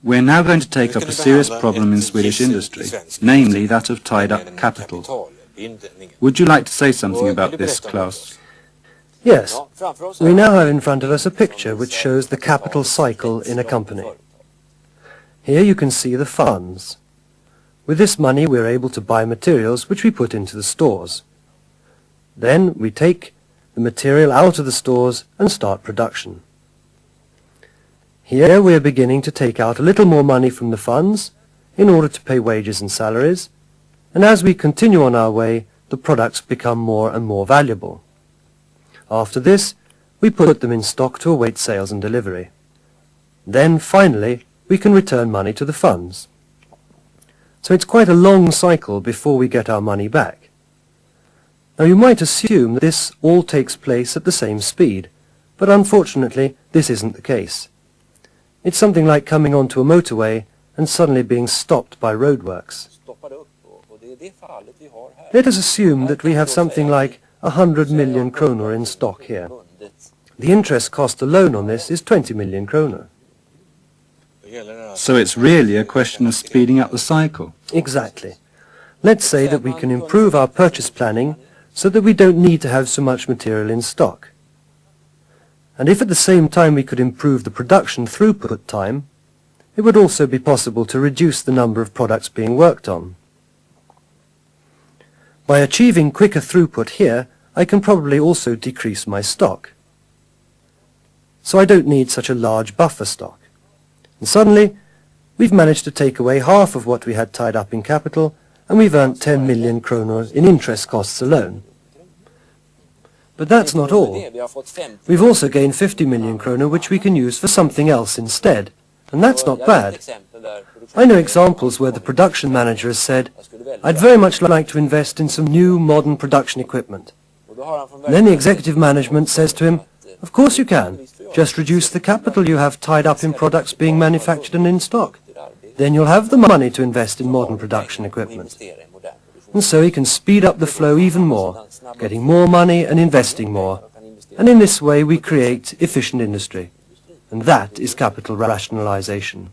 We're now going to take up a serious problem in Swedish industry, namely that of tied-up capital. Would you like to say something about this, Klaus? Yes. We now have in front of us a picture which shows the capital cycle in a company. Here you can see the funds. With this money we are able to buy materials which we put into the stores. Then we take the material out of the stores and start production. Here we are beginning to take out a little more money from the funds in order to pay wages and salaries, and as we continue on our way, the products become more and more valuable. After this, we put them in stock to await sales and delivery. Then, finally, we can return money to the funds. So it's quite a long cycle before we get our money back. Now you might assume that this all takes place at the same speed, but unfortunately this isn't the case. It's something like coming onto a motorway and suddenly being stopped by roadworks. Let us assume that we have something like 100 million kronor in stock here. The interest cost alone on this is 20 million kronor. So it's really a question of speeding up the cycle. Exactly. Let's say that we can improve our purchase planning so that we don't need to have so much material in stock. And if at the same time we could improve the production throughput time, it would also be possible to reduce the number of products being worked on. By achieving quicker throughput here, I can probably also decrease my stock. So I don't need such a large buffer stock. And suddenly, we've managed to take away half of what we had tied up in capital, and we've earned 10 million kronor in interest costs alone. But that's not all. We've also gained 50 million kronor which we can use for something else instead, and that's not bad. I know examples where the production manager has said, "I'd very much like to invest in some new modern production equipment." And then the executive management says to him, "Of course you can. Just reduce the capital you have tied up in products being manufactured and in stock. Then you'll have the money to invest in modern production equipment." And so he can speed up the flow even more, getting more money and investing more. And in this way we create efficient industry. And that is capital rationalization.